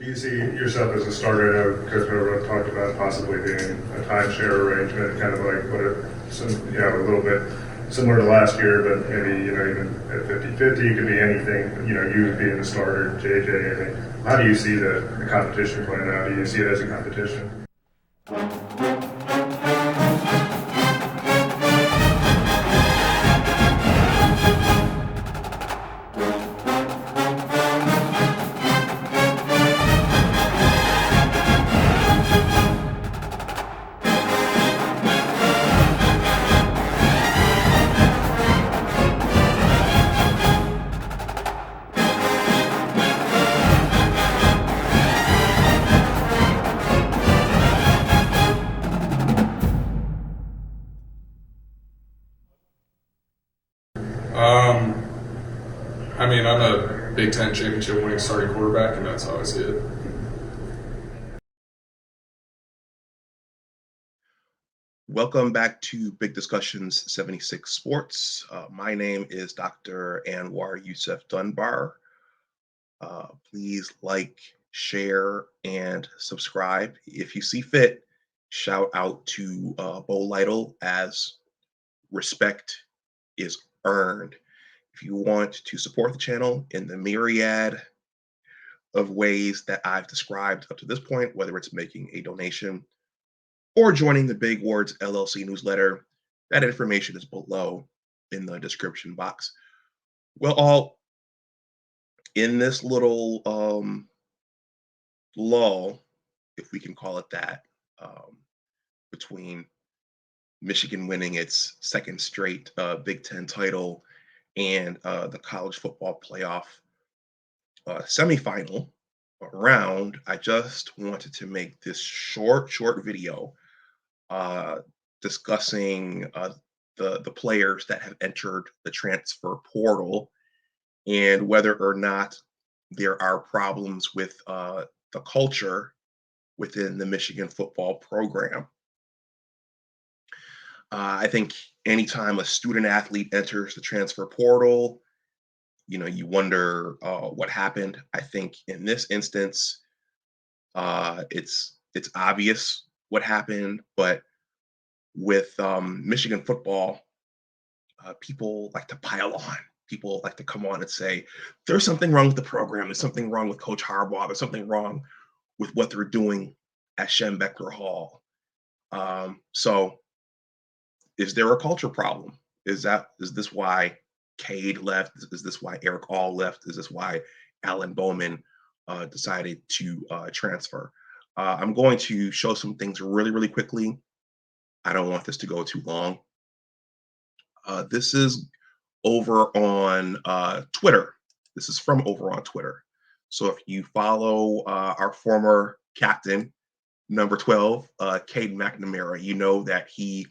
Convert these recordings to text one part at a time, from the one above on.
Do you see yourself as a starter? I know Coach Miller talked about possibly being a timeshare arrangement, kind of like a little bit similar to last year, but maybe, even at 50-50, it could be anything, you being the starter, JJ. I mean, how do you see the competition playing out? Do you see it as a competition? Um, I mean, I'm a Big Ten championship winning starting quarterback, and that's how I see it. Welcome back to Big Discussions 76 Sports. My name is Dr. Anwar Youssef Dunbar. Please like, share, and subscribe. If you see fit, shout out to Bo Lytle as respect is earned. If you want to support the channel in the myriad of ways that I've described up to this point, whether it's making a donation or joining the Big Words LLC Newsletter, that information is below in the description box. Well, all in this little lull, if we can call it that, between Michigan winning its second straight Big Ten title and the college football playoff semifinal round, I just wanted to make this short video discussing the players that have entered the transfer portal and whether or not there are problems with the culture within the Michigan football program. I think anytime a student athlete enters the transfer portal, you wonder what happened. I think in this instance, it's obvious what happened, but with Michigan football, people like to pile on. People like to come on and say, there's something wrong with the program. There's something wrong with Coach Harbaugh. There's something wrong with what they're doing at Schembechler Hall. So is there a culture problem? Is this why Cade left? Is this why Eric All left? Is this why Alan Bowman decided to transfer? I'm going to show some things really quickly. I don't want this to go too long. This is over on Twitter. This is from over on Twitter. So if you follow our former captain, number 12, Cade McNamara, you know that he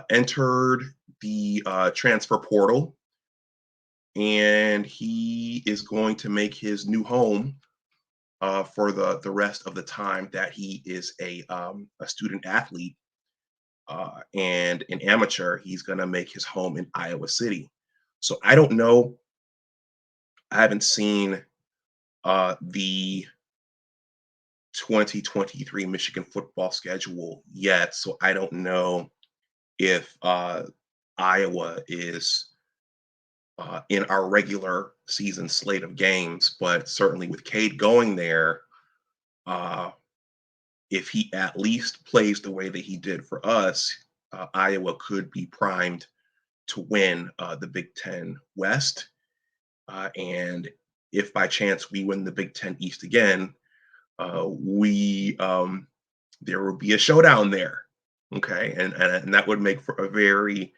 entered the transfer portal, and he is going to make his new home for the rest of the time that he is a student athlete and an amateur. He's going to make his home in Iowa City. So I don't know. I haven't seen the 2023 Michigan football schedule yet, so I don't know if Iowa is in our regular season slate of games, but certainly with Cade going there, if he at least plays the way that he did for us, Iowa could be primed to win the Big Ten West. And if by chance we win the Big Ten East again, there will be a showdown there. Okay, and that would make for a very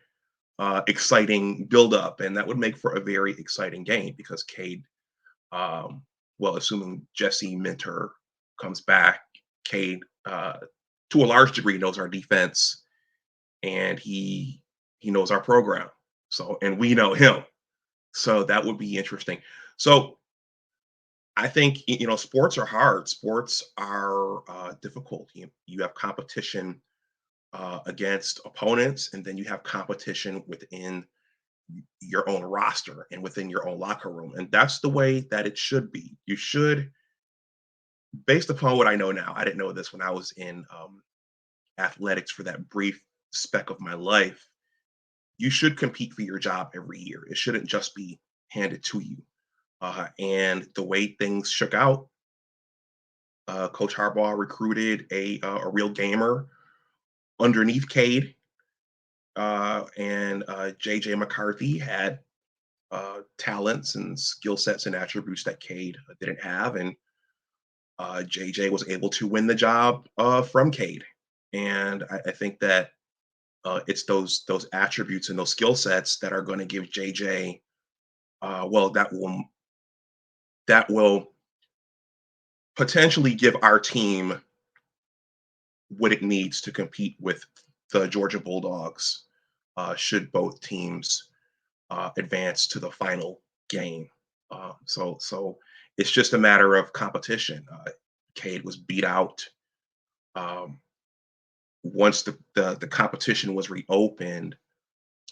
exciting build-up, and that would make for a very exciting game because Cade, assuming Jesse Minter comes back, Cade, to a large degree, knows our defense, and he knows our program. So, and we know him. So that would be interesting. So I think sports are hard. Sports are difficult. You have competition against opponents, and then you have competition within your own roster and within your own locker room, and that's the way that it should be. You should based upon what I know now, I didn't know this when I was in athletics for that brief speck of my life. You should compete for your job every year. It shouldn't just be handed to you. And the way things shook out, Coach Harbaugh recruited a real gamer underneath Cade, and JJ McCarthy had talents and skill sets and attributes that Cade didn't have, and JJ was able to win the job from Cade. And I think that it's those attributes and those skill sets that are going to give JJ, well, that will potentially give our team what it needs to compete with the Georgia Bulldogs, should both teams advance to the final game. So it's just a matter of competition. Cade was beat out. Um, Once the competition was reopened,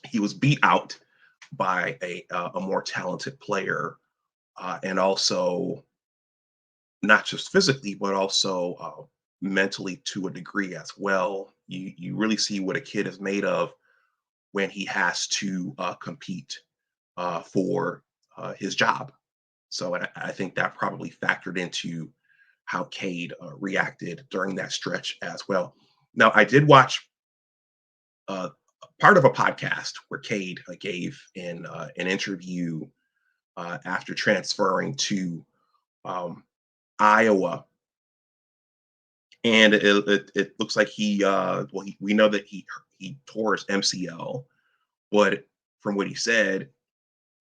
he was beat out by a more talented player, and also not just physically, but also mentally to a degree as well. You really see what a kid is made of when he has to compete for his job. So, and I think that probably factored into how Cade reacted during that stretch as well. Now, I did watch uh, part of a podcast where Cade gave an interview after transferring to um, Iowa, and it looks like we know that he tore his MCL, but from what he said,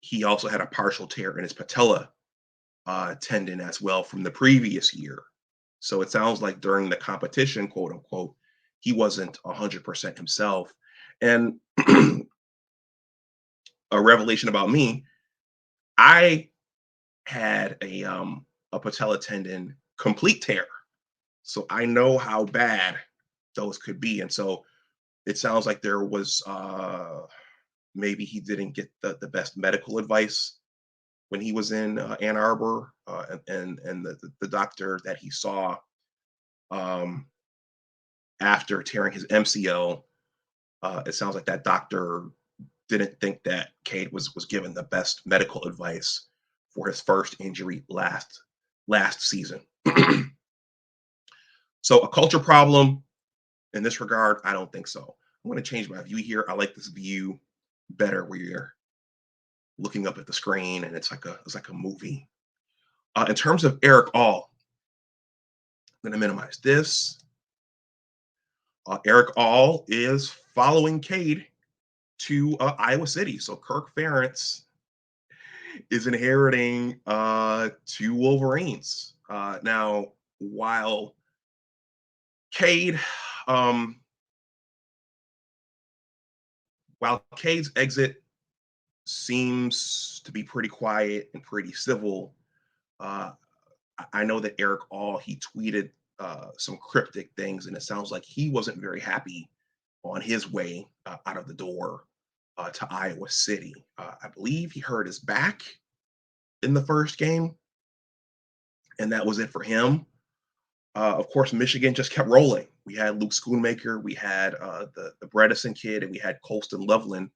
he also had a partial tear in his patella tendon as well from the previous year. So it sounds like during the competition, quote unquote, he wasn't 100% himself. And a revelation about me, I had a patella tendon complete tear. So I know how bad those could be. And so it sounds like there was maybe he didn't get the best medical advice when he was in Ann Arbor, and the doctor that he saw um, after tearing his MCL, it sounds like that doctor didn't think that Cade was given the best medical advice for his first injury last season. So a culture problem in this regard, I don't think so. I'm going to change my view here. I like this view better where you're looking up at the screen and it's like a movie. In terms of Eric All, I'm going to minimize this. Eric All is following Cade to Iowa City. So Kirk Ferentz is inheriting two Wolverines. Now, Cade, um, while Cade's exit seems to be pretty quiet and pretty civil, uh, I know that Eric All, he tweeted some cryptic things, and it sounds like he wasn't very happy on his way out of the door to Iowa City. I believe he hurt his back in the first game, and that was it for him. Of course, Michigan just kept rolling. We had Luke Schoonmaker, we had the Bredesen kid, and we had Colston Loveland,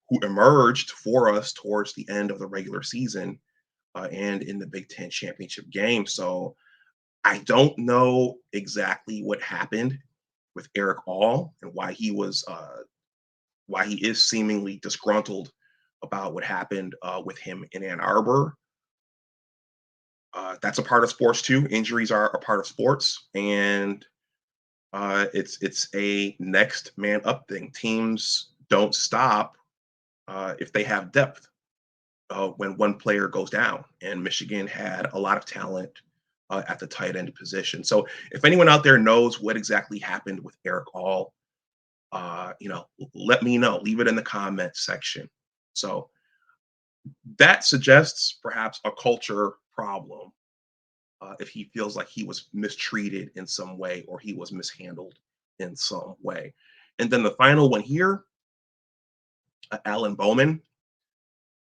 who emerged for us towards the end of the regular season and in the Big Ten championship game. So I don't know exactly what happened with Eric All and why he is seemingly disgruntled about what happened with him in Ann Arbor. That's a part of sports too. Injuries are a part of sports, and it's a next man up thing. Teams don't stop if they have depth when one player goes down, and Michigan had a lot of talent at the tight end position. So if anyone out there knows what exactly happened with Eric All, let me know. Leave it in the comment section. So that suggests perhaps a culture problem if he feels like he was mistreated in some way or he was mishandled in some way. And then the final one here, Alan Bowman.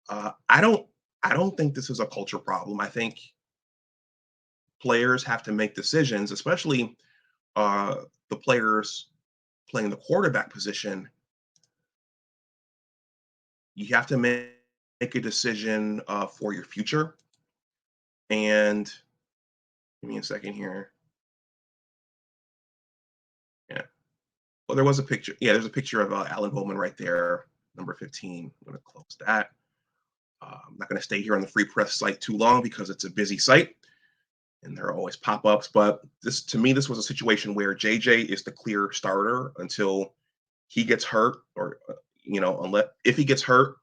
I don't think this is a culture problem. I think players have to make decisions, especially the players playing the quarterback position. You have to make a decision for your future. And give me a second here. Yeah. Well, there was a picture. Yeah, there's a picture of Alan Bowman right there, number 15. I'm going to close that. I'm not going to stay here on the Free Press site too long because it's a busy site and there are always pop-ups. But this, to me, this was a situation where JJ is the clear starter until he gets hurt, or unless he gets hurt,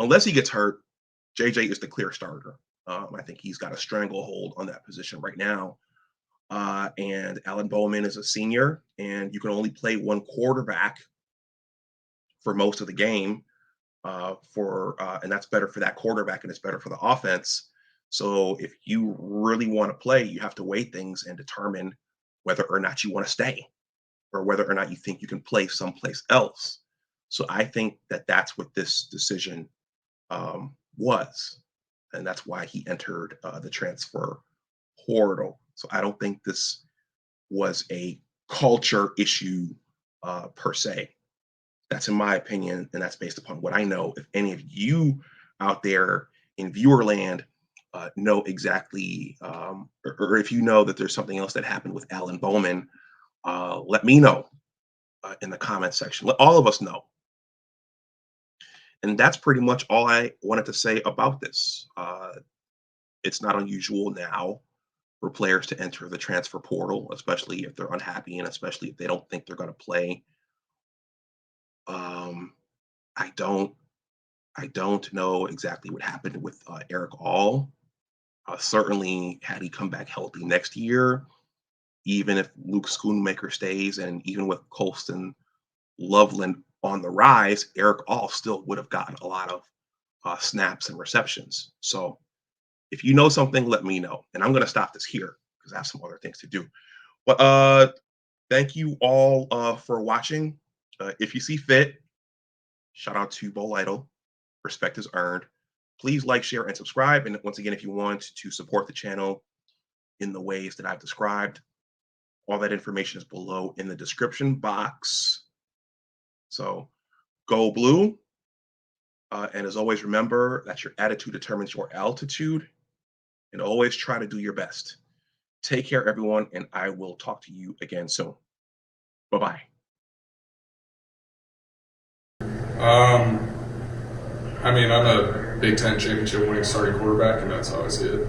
JJ is the clear starter. I think he's got a stranglehold on that position right now. And Alan Bowman is a senior, and you can only play one quarterback for most of the game. And that's better for that quarterback, and it's better for the offense. So if you really want to play, you have to weigh things and determine whether or not you want to stay, or whether or not you think you can play someplace else. So I think that that's what this decision was, and that's why he entered the transfer portal. So I don't think this was a culture issue per se. That's in my opinion, and that's based upon what I know. If any of you out there in viewer land know exactly, or if you know that there's something else that happened with Alan Bowman, let me know in the comment section. Let all of us know. And that's pretty much all I wanted to say about this. It's not unusual now for players to enter the transfer portal, especially if they're unhappy and especially if they don't think they're going to play. I don't know exactly what happened with Eric All. Certainly, had he come back healthy next year, even if Luke Schoonmaker stays, and even with Colston Loveland on the rise, Eric All still would have gotten a lot of snaps and receptions. So if you know something, let me know. And I'm going to stop this here because I have some other things to do. But thank you all for watching. If you see fit, shout out to Bo Lytle. Respect is earned. Please like, share, and subscribe. And once again, if you want to support the channel in the ways that I've described, all that information is below in the description box. So go blue. And as always, remember that your attitude determines your altitude. And always try to do your best. Take care, everyone, and I will talk to you again soon. Bye-bye. I'm a Big Ten championship winning starting quarterback, and that's how I see it.